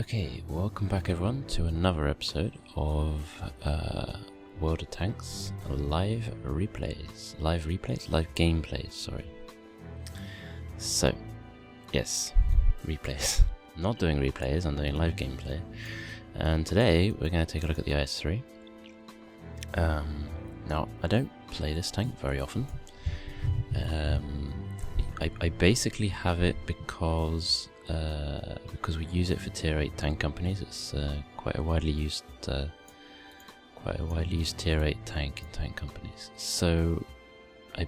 Okay, welcome back everyone to another episode of World of Tanks live gameplays, sorry. So, yes, replays. I'm not doing replays, I'm doing live gameplay. And today we're going to take a look at the IS-3. Now, I don't play this tank very often. I basically have it because we use it for tier 8 tank companies. It's quite a widely used tier 8 tank in tank companies. So I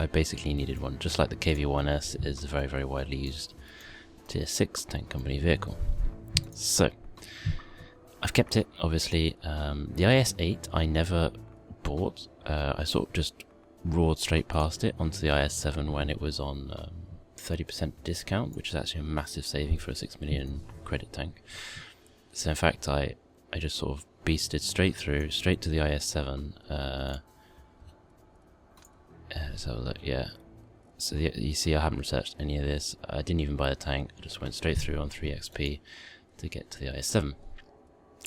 basically needed one, just like the KV-1S is a very, very widely used tier 6 tank company vehicle. So I've kept it, obviously. The IS-8 I never bought. I sort of just roared straight past it onto the IS-7 when it was on 30% discount, which is actually a massive saving for a 6 million credit tank. So in fact I just sort of beasted straight to the IS-7. Let's have a look, yeah. So you see I haven't researched any of this. I didn't even buy the tank, I just went straight through on 3XP to get to the IS-7,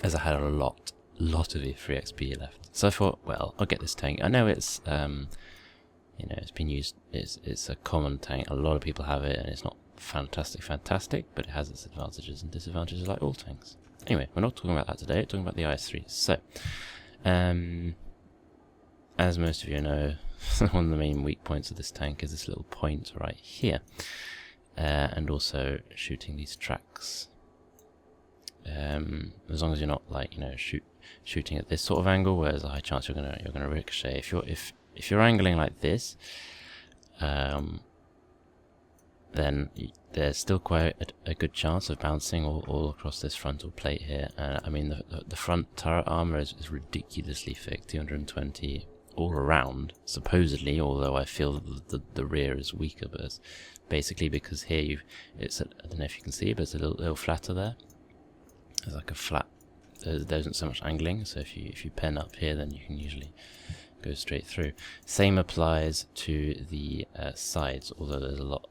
as I had a lot of the 3XP left. So I thought, well, I'll get this tank. I know it's you know, it's been used, it's a common tank, a lot of people have it, and it's not fantastic, but it has its advantages and disadvantages like all tanks. Anyway, we're not talking about that today, we're talking about the IS-3. So, as most of you know, one of the main weak points of this tank is this little point right here, and also shooting these tracks. As long as you're not, like, you know, shooting at this sort of angle where there's a high chance you're gonna ricochet. If you're angling like this, then there's still quite a good chance of bouncing all across this frontal plate here. I mean, the front turret armor is ridiculously thick, 220 all around, supposedly, although I feel the rear is weaker, but it's basically because here I don't know if you can see, but it's a little flatter there. There's like a flat, there isn't so much angling, so if you pen up here, then you can usually go straight through. Same applies to the sides, although there's a lot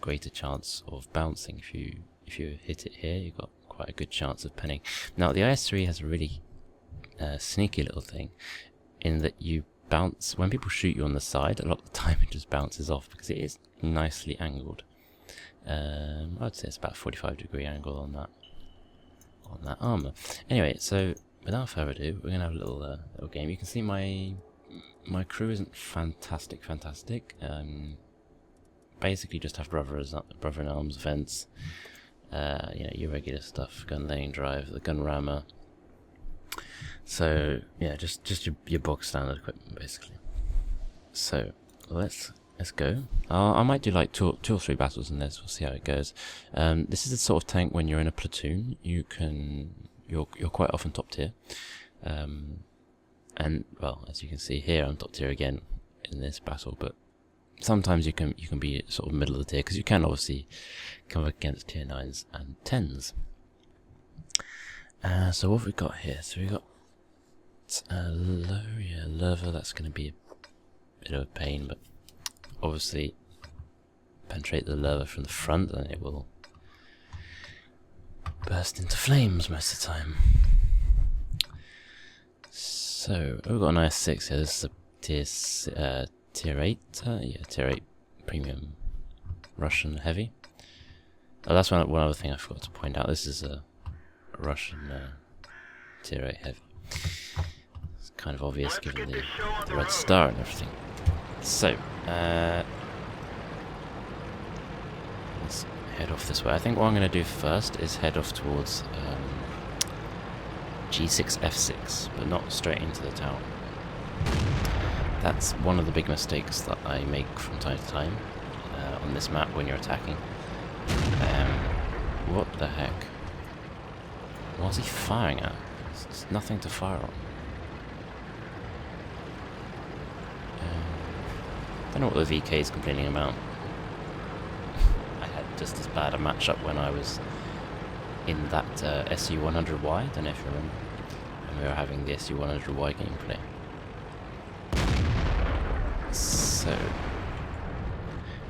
greater chance of bouncing. If you hit it here, you've got quite a good chance of penning. Now the IS-3 has a really sneaky little thing, in that you bounce, when people shoot you on the side, a lot of the time it just bounces off because it is nicely angled. I'd say it's about a 45-degree angle on that armor. Anyway, so without further ado, we're gonna have a little game. You can see my crew isn't fantastic. Basically just have brother in arms, vents, you know, your regular stuff, gun laying drive, the gun rammer. So yeah, just your bog standard equipment basically. So let's go. I might do like two or three battles in this. We'll see how it goes. This is the sort of tank when you're in a platoon, you're quite often top tier. And well, as you can see here, I'm top tier again in this battle, but sometimes you can be sort of middle of the tier, because you can obviously come up against tier 9s and 10s. So what have we got here? So we got Lerva. That's going to be a bit of a pain, but obviously penetrate the Lerva from the front, and it will burst into flames most of the time. So we've got an IS-6 here. This is a tier 8, yeah, tier 8 premium Russian heavy. Oh, that's one other thing I forgot to point out. This is a Russian tier 8 heavy. It's kind of obvious given the red star and everything. So let's head off this way. I think what I'm going to do first is head off towards G6 F6, but not straight into the town. That's one of the big mistakes that I make from time to time on this map when you're attacking. What the heck? What's he firing at? There's nothing to fire on. I don't know what the VK is complaining about. I had just as bad a matchup when I was in that SU-100Y, don't know if you remember, when we were having the SU-100Y gameplay. So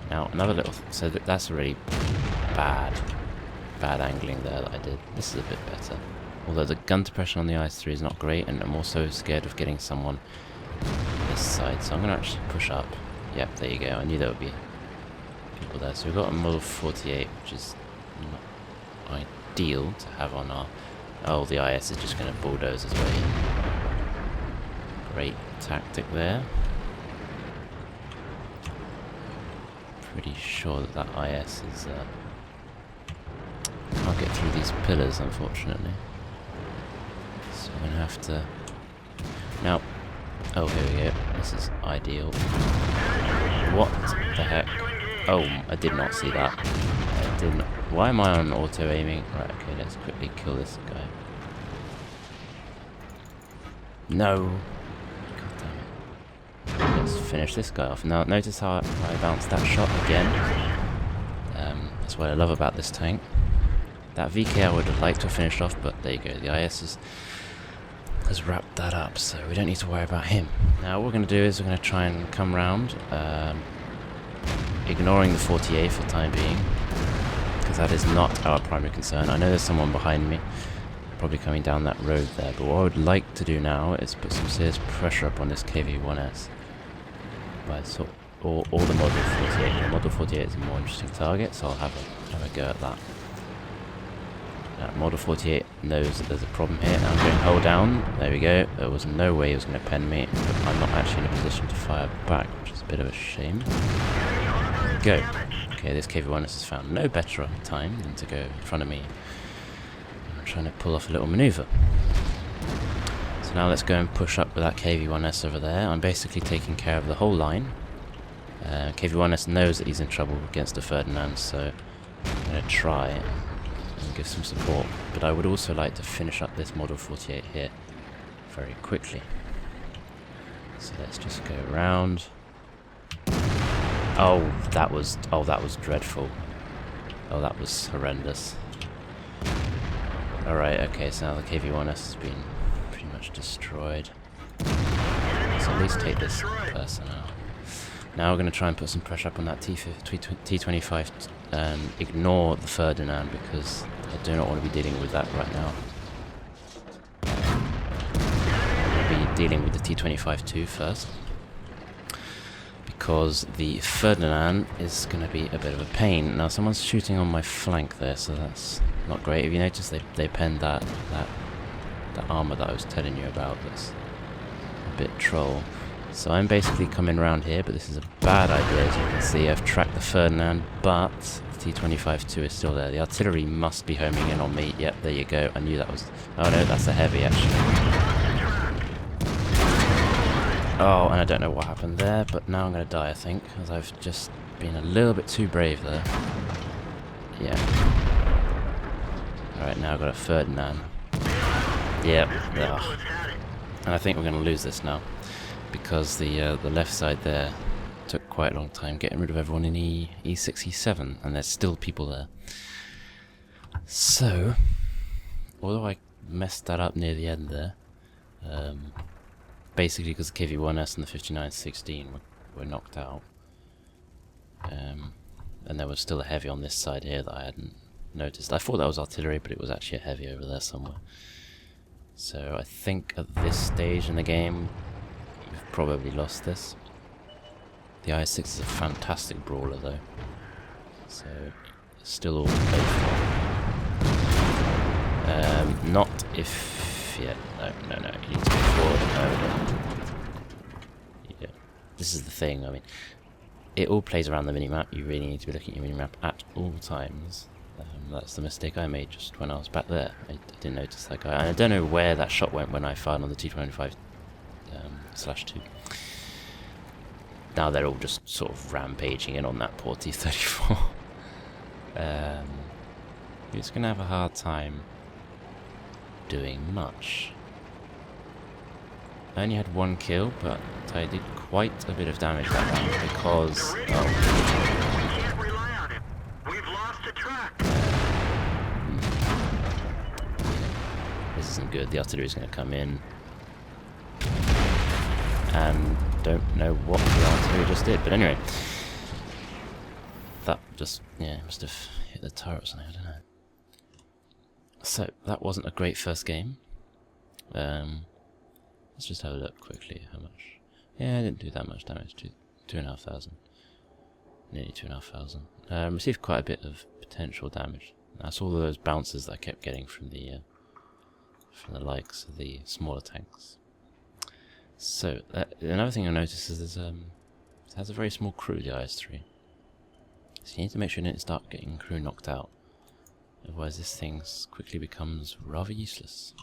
now another little, so that's a really bad bad angling there that I did. This is a bit better. Although the gun depression on the IS-3 is not great, and I'm also scared of getting someone this side, so I'm going to actually push up. Yep, there you go. I knew there would be people there. So we've got a Model 48, which is not ideal to have on our... Oh, the IS is just going to bulldoze his way in. Great tactic there. Pretty sure that that IS is... can't get through these pillars, unfortunately. So I'm going to have to... Now... Oh, here we go. This is ideal. What the heck? Oh, I did not see that. I did not... Why am I on auto-aiming? Right, okay, let's quickly kill this guy. No! God damn it. Let's finish this guy off. Now, notice how I bounced that shot again. That's what I love about this tank. That VK I would have liked to have finished off, but there you go. The IS has wrapped that up, so we don't need to worry about him. Now what we're going to do is we're going to try and come round, ignoring the 48 for the time being, because that is not our primary concern. I know there's someone behind me, probably coming down that road there, but what I would like to do now is put some serious pressure up on this KV-1S. By or the Model 48. The Model 48 is a more interesting target, so I'll have a go at that. Model 48 knows that there's a problem here. Now I'm going hold down. There we go. There was no way he was going to pen me, but I'm not actually in a position to fire back, which is a bit of a shame. Go. Okay, this KV-1S has found no better time than to go in front of me. I'm trying to pull off a little maneuver. So now let's go and push up with that KV-1S over there. I'm basically taking care of the whole line. KV-1S knows that he's in trouble against the Ferdinand, so I'm going to try and give some support, but I would also like to finish up this Model 48 here very quickly. So let's just go around. Oh, that was dreadful. Oh, that was horrendous. Alright, okay, so now the KV-1S has been pretty much destroyed. So at least take this person out. Now we're going to try and put some pressure up on that T25 and ignore the Ferdinand, because I do not want to be dealing with that right now. I'm going to be dealing with the T25 too first, because the Ferdinand is going to be a bit of a pain. Now someone's shooting on my flank there, so that's not great. If you notice, they penned that armor that I was telling you about. That's a bit troll. So I'm basically coming around here, but this is a bad idea. As you can see, I've tracked the Ferdinand, but the T25-2 is still there. The artillery must be homing in on me. Yep, there you go. I knew that was... Oh no, that's a heavy, actually. Oh, and I don't know what happened there, but now I'm going to die, I think, because I've just been a little bit too brave there. Yeah. Alright, now I've got a Ferdinand. Yep. Ugh. And I think we're going to lose this now, because the left side there took quite a long time getting rid of everyone in E6, E7, and there's still people there. So, although I messed that up near the end there, basically because the KV-1S and the 5916 were knocked out, and there was still a heavy on this side here that I hadn't noticed. I thought that was artillery, but it was actually a heavy over there somewhere. So I think at this stage in the game, we've probably lost this. The IS-6 is a fantastic brawler though, so it's still all to play for. Not if... yeah, no, you need to go forward. No. Yeah, this is the thing, I mean, it all plays around the minimap. You really need to be looking at your minimap at all times. That's the mistake I made just when I was back there. I didn't notice that guy. And I don't know where that shot went when I fired on the T25/2. Now they're all just sort of rampaging in on that poor T-34. He's going to have a hard time doing much. I only had one kill, but I did quite a bit of damage that round because... this isn't good. The artillery is going to come in. And don't know what the artillery just did, but anyway. That just, yeah, must have hit the turret or something, I don't know. So, that wasn't a great first game. Let's just have a look quickly how much. Yeah, I didn't do that much damage. 2,500. Nearly 2,500. Received quite a bit of potential damage. That's all of those bounces that I kept getting from the likes of the smaller tanks. So, another thing you'll notice is it has a very small crew, the IS-3. So you need to make sure you don't start getting crew knocked out. Otherwise this thing quickly becomes rather useless.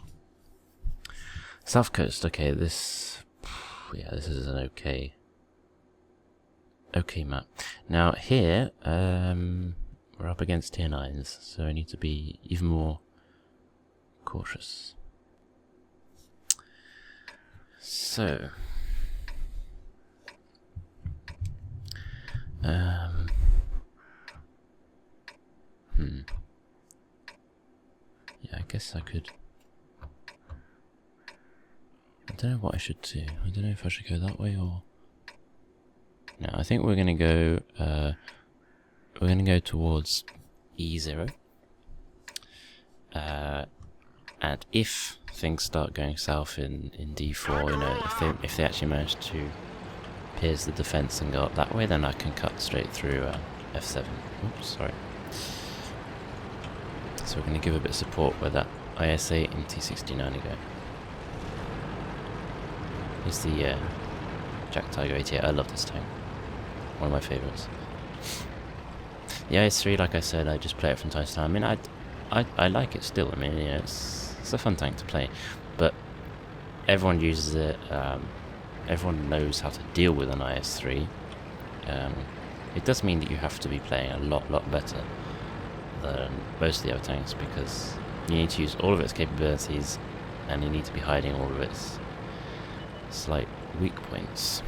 South Coast, okay, this is an okay map. Now here, we're up against tier 9s, so I need to be even more cautious. So, yeah, I guess I could. I don't know what I should do. I don't know if I should go that way or. No, I think we're gonna go. We're gonna go towards E0. And if things start going south in D4, you know, if they actually manage to pierce the defense and go up that way, then I can cut straight through F7. Oops, sorry. So we're going to give a bit of support where that IS-8 and T-69 are going. Here's the Jack Tiger 88. I love this tank. One of my favourites. The IS-3, like I said, I just play it from time to time. I mean, I like it still. I mean, you know, it's a fun tank to play, but everyone uses it. Everyone knows how to deal with an IS-3. It does mean that you have to be playing a lot better than most of the other tanks, because you need to use all of its capabilities and you need to be hiding all of its slight weak points.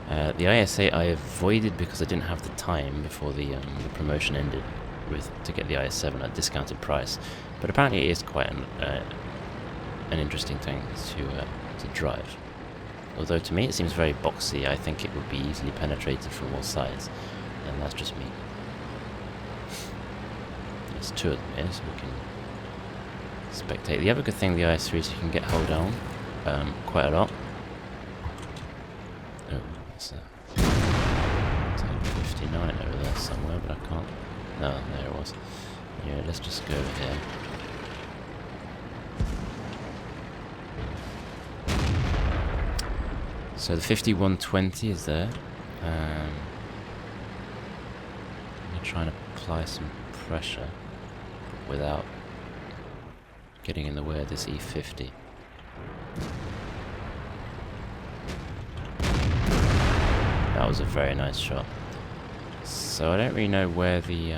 The IS-8 I avoided because I didn't have the time before the promotion ended to get the IS-7 at a discounted price, but apparently it is quite an interesting tank to drive. Although to me it seems very boxy. I think it would be easily penetrated from all sides, and that's just me. There's two of them here, so we can spectate. The other good thing with the IS-3 is you can get hull down quite a lot. Oh, that's a Type 59 over there somewhere, but I can't. No, there it was. Yeah, let's just go over here. So the 5120 is there. I'm going to try and apply some pressure without getting in the way of this E50. That was a very nice shot. So I don't really know where the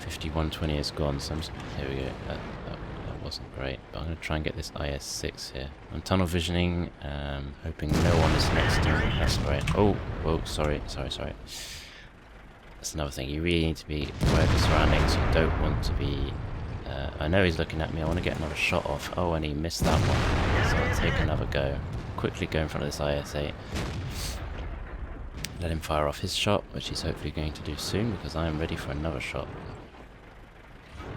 5120 has gone, so here we go. That wasn't great, but I'm going to try and get this IS-6 here. I'm tunnel visioning, hoping no one is next to me. That's great. Oh, whoa, sorry. That's another thing, you really need to be aware of the surroundings. You don't want to be... I know he's looking at me, I want to get another shot off. Oh, and he missed that one. So I'll take another go. Quickly go in front of this IS-8. Let him fire off his shot, which he's hopefully going to do soon, because I am ready for another shot.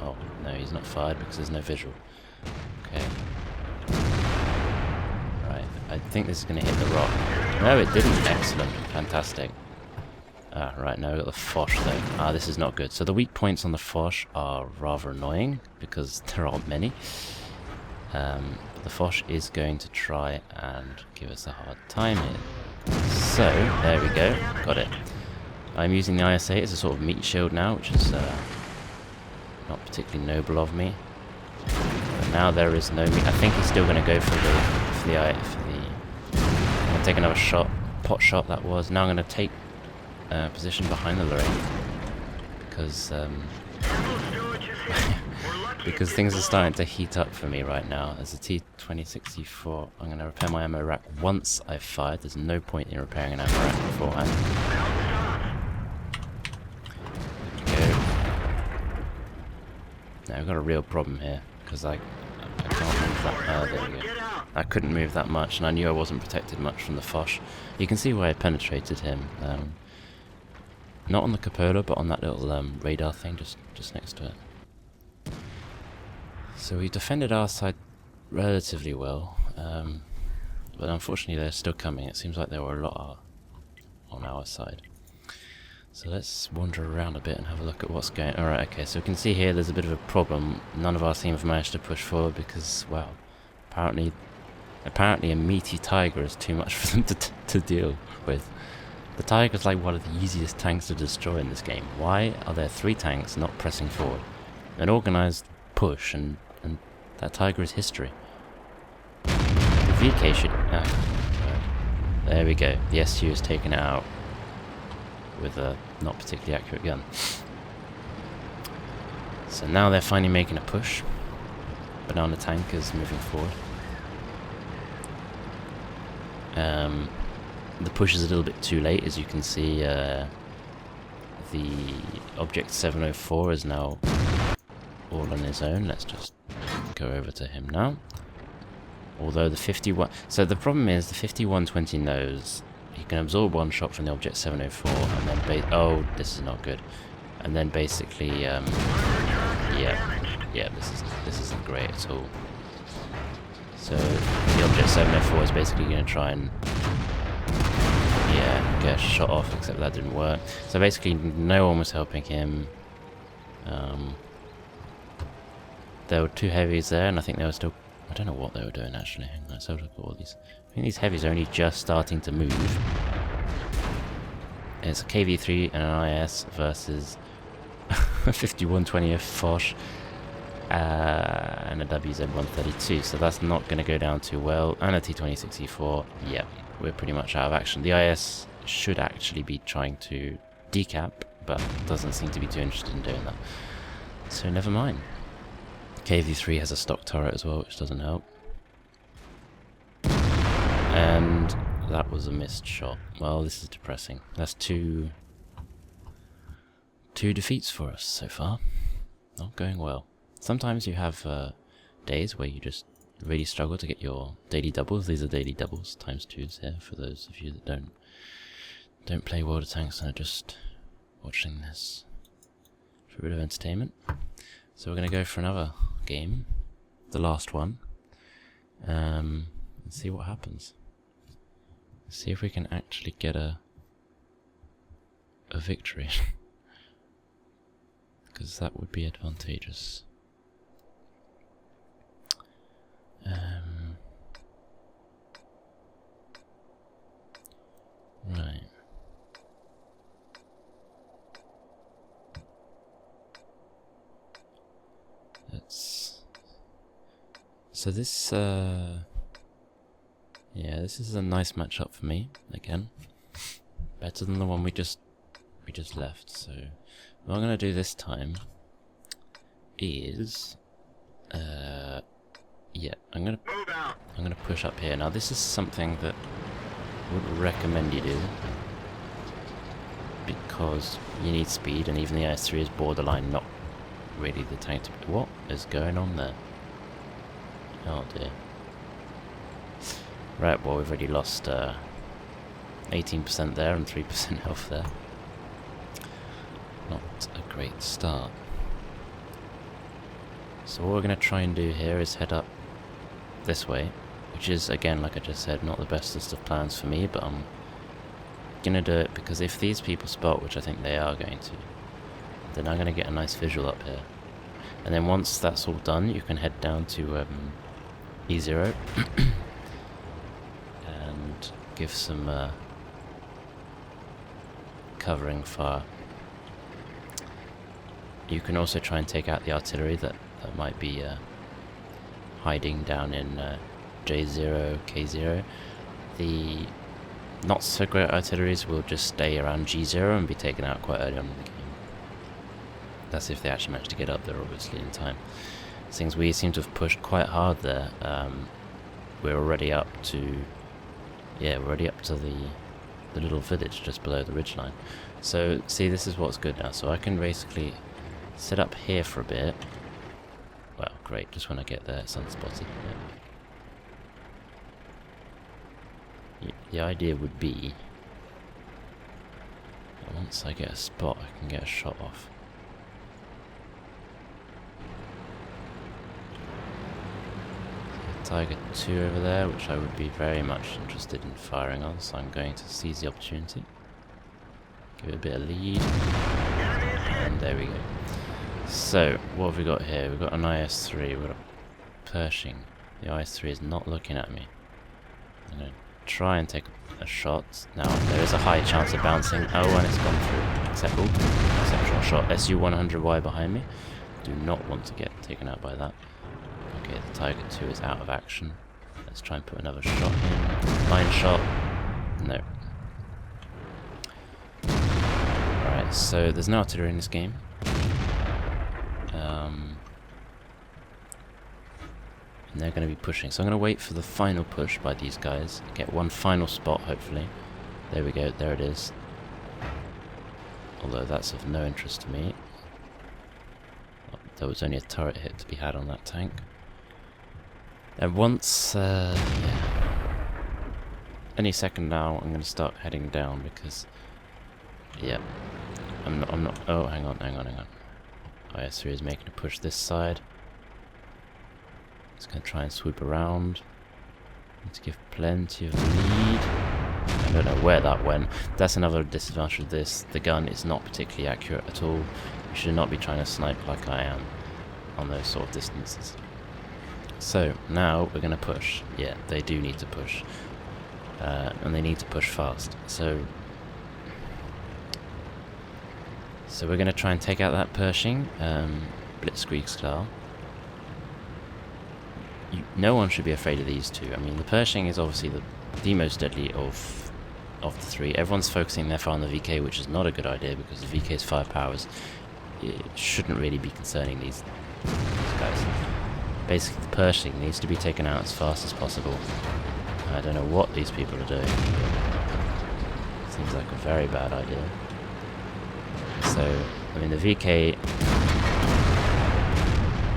Oh, no, he's not fired because there's no visual. Okay. Right, I think this is going to hit the rock. No, it didn't. Excellent. Fantastic. Ah, right, now we've got the Foch, though. Ah, this is not good. So the weak points on the Foch are rather annoying, because there aren't many. But the Foch is going to try and give us a hard time here. So, there we go. Got it. I'm using the IS-8 as a sort of meat shield now, which is not particularly noble of me. But now there is no meat. I think he's still going to go for the I'm going to take another shot. Pot shot that was. Now I'm going to take position behind the Lorraine, because because things are starting to heat up for me right now. As a T-2064, I'm going to repair my ammo rack once I've fired. There's no point in repairing an ammo rack beforehand. There we go. Now I've got a real problem here, because I can't move that. There we go. I couldn't move that much, and I knew I wasn't protected much from the Foch. You can see where I penetrated him. Not on the cupola, but on that little radar thing just next to it. So we defended our side relatively well, but unfortunately they're still coming. It seems like there were a lot on our side. So let's wander around a bit and have a look at what's going on. Alright, okay, so we can see here there's a bit of a problem. None of our team have managed to push forward because, well, apparently a meaty tiger is too much for them to deal with. The tiger's like one of the easiest tanks to destroy in this game. Why are there 3 tanks not pressing forward? An organised push, and that tiger is history. The VK should... there we go. The SU is taken out with a not particularly accurate gun. So now they're finally making a push. Banana tank is moving forward. The push is a little bit too late, as you can see. The Object 704 is now all on his own. Let's just go over to him now. Although the 51... So the problem is the 5120 knows he can absorb 1 shot from the Object 704 and then... oh, this is not good. And then basically... yeah, this isn't great at all. So the Object 704 is basically going to try and... yeah, get a shot off, except that didn't work. So basically no one was helping him. There were 2 heavies there, and I think they were still... I don't know what they were doing actually. Let's have a look at all these. I think these heavies are only just starting to move. And it's a KV-3 and an IS versus a 5120 Foch and a WZ-132, so that's not going to go down too well. And a T-2064, yep, we're pretty much out of action. The IS should actually be trying to decap, but doesn't seem to be too interested in doing that. So never mind. KV-3 has a stock turret as well, which doesn't help. And that was a missed shot. Well, this is depressing. That's two defeats for us so far. Not going well. Sometimes you have days where you just really struggle to get your daily doubles. These are daily doubles, ×2s here, for those of you that don't play World of Tanks and are just watching this for a bit of entertainment. So we're going to go for another game, the last one, and see what happens. See if we can actually get a victory, because that would be advantageous. Right. So this, yeah, this is a nice matchup for me, again. Better than the one we just left, so what I'm gonna do this time is, yeah, I'm gonna push up here. Now this is something that I wouldn't recommend you do, because you need speed, and even the IS-3 is borderline not really the tank to... What is going on there? Oh dear. Right, well, we've already lost 18% there and 3% health there. Not a great start. So what we're going to try and do here is head up this way, which is, again, like I just said, not the bestest of plans for me, but I'm going to do it because if these people spot, which I think they are going to, then I'm going to get a nice visual up here. And then once that's all done, you can head down to E0 and give some covering fire. You can also try and take out the artillery that might be hiding down in J0, K0. The not so great artilleries will just stay around G0 and be taken out quite early on in the game. That's if they actually manage to get up there, obviously, in time. Things we seem to have pushed quite hard there. We're already up to, yeah, we're already up to the little village just below the ridgeline. So, see, this is what's good now. So I can basically sit up here for a bit. Well, great, just when I get there, it's unspotted. Yeah. The idea would be, once I get a spot, I can get a shot off. Tiger 2 over there, which I would be very much interested in firing on, so I'm going to seize the opportunity. Give it a bit of lead. And there we go. So, what have we got here? We've got an IS-3, we've got a Pershing. The IS-3 is not looking at me. I'm going to try and take a shot. Now, there is a high chance of bouncing. Oh, and it's gone through. Exceptional shot. SU-100Y behind me. Do not want to get taken out by that. Okay, the Tiger 2 is out of action. Let's try and put another shot in. Line shot. No. Alright, so there's no artillery in this game. And they're going to be pushing. So I'm going to wait for the final push by these guys. Get one final spot, hopefully. There we go, there it is. Although that's of no interest to me. There was only a turret hit to be had on that tank. And once, yeah. Any second now, I'm going to start heading down because, yeah. I'm not, oh, hang on. IS-3 is making a push this side. It's going to try and swoop around. Need to give plenty of lead. I don't know where that went. That's another disadvantage of this. The gun is not particularly accurate at all. You should not be trying to snipe like I am on those sort of distances. So, now we're going to push. Yeah, they do need to push. And they need to push fast. So we're going to try and take out that Pershing, Blitzkrieg style. No one should be afraid of these two. I mean, the Pershing is obviously the most deadly of the three. Everyone's focusing their fire on the VK, which is not a good idea because the VK's firepower it shouldn't really be concerning these guys. Basically, the Pershing needs to be taken out as fast as possible. I don't know what these people are doing. Seems like a very bad idea. So, I mean, the VK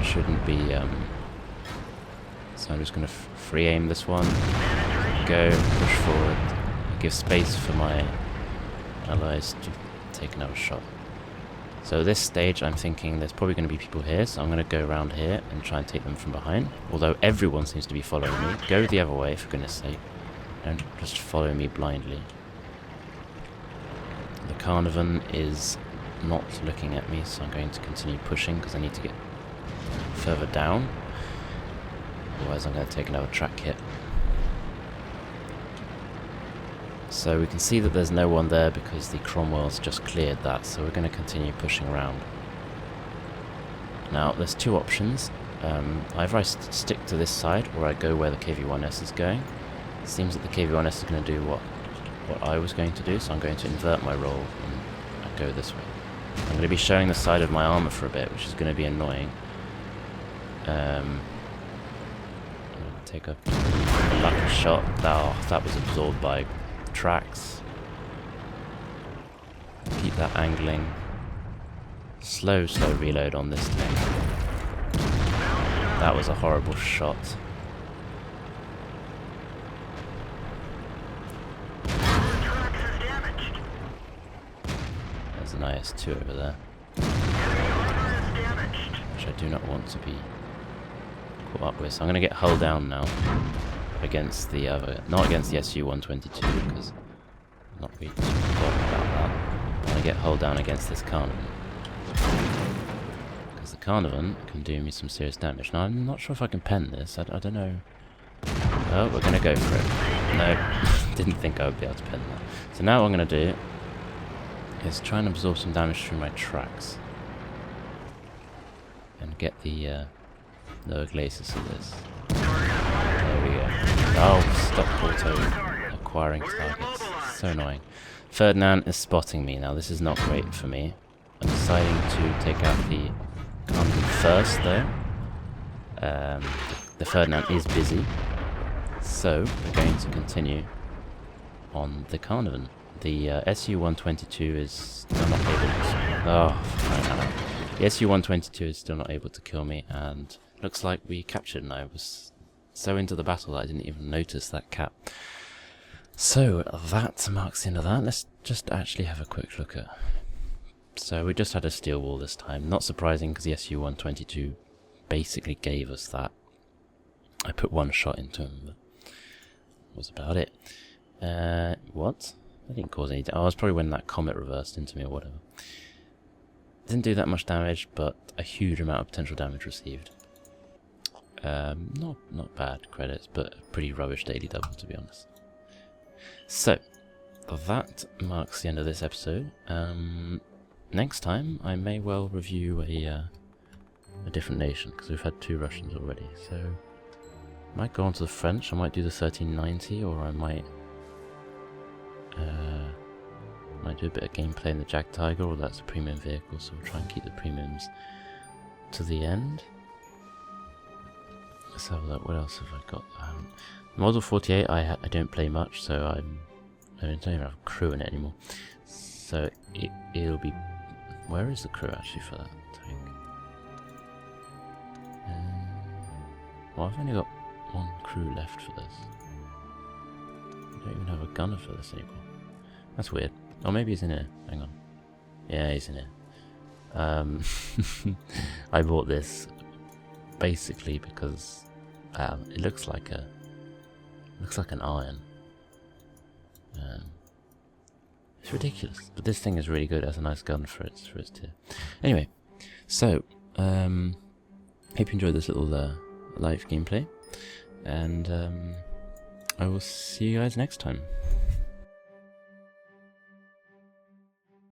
shouldn't be, so I'm just going to free aim this one, go, push forward, give space for my allies to take another shot. So at this stage I'm thinking there's probably going to be people here, so I'm going to go around here and try and take them from behind. Although everyone seems to be following me. Go the other way, for goodness sake. Don't just follow me blindly. The Carnivan is not looking at me, so I'm going to continue pushing because I need to get further down. Otherwise I'm going to take another track hit. So we can see that there's no one there because the Cromwell's just cleared that, so we're going to continue pushing around. Now there's two options. Either I stick to this side or I go where the KV-1S is going. It seems that the KV-1S is going to do what I was going to do, so I'm going to invert my role and go this way. I'm going to be showing the side of my armor for a bit, which is going to be annoying. I'm going to take a lucky shot. That was absorbed by tracks. Keep that angling. Slow reload on this tank. That was a horrible shot. There's an IS-2 over there, which I do not want to be caught up with. So I'm going to get hull down now against the other, not against the SU-122 because I'm not really bothered about that. I'm going to get hull down against this Carnivan because the Carnivan can do me some serious damage. Now I'm not sure if I can pen this. I don't know. Oh, we're going to go for it. No, didn't think I would be able to pen that. So now what I'm going to do is try and absorb some damage through my tracks and get the lower glacis of this. There we go. Oh, stop auto acquiring targets. So annoying. Ferdinand is spotting me now. This is not great for me. I'm deciding to take out the Carnivan first, though. The Ferdinand is busy, so we're going to continue on the Carnivan. The SU-122 is still not able to... The SU-122 is still not able to kill me, and looks like we captured, and I was so into the battle that I didn't even notice that cap. So that marks the end of that. Let's just actually have a quick look at. So we just had a steel wall this time. Not surprising because the SU-122 basically gave us that. I put one shot into him, but that was about it. What? That didn't cause any damage. Oh, it was probably when that comet reversed into me or whatever. Didn't do that much damage, but a huge amount of potential damage received. Not bad credits, but a pretty rubbish daily double, to be honest. So, that marks the end of this episode. Next time, I may well review a different nation, because we've had 2 Russians already. So, I might go on to the French, I might do the 1390, or I might do a bit of gameplay in the Jag Tiger, or that's a premium vehicle, so we'll try and keep the premiums to the end. Let's have a look, what else have I got? Model 48 I don't play much, so I don't even have a crew in it anymore. So it'll be... Where is the crew actually for that tank? Well, I've only got 1 crew left for this. I don't even have a gunner for this anymore. That's weird. Oh, maybe he's in here. Hang on. Yeah, he's in here. I bought this basically because it looks like an iron. It's ridiculous, but this thing is really good. It has a nice gun for its tier. Anyway, so hope you enjoyed this little live gameplay, and I will see you guys next time.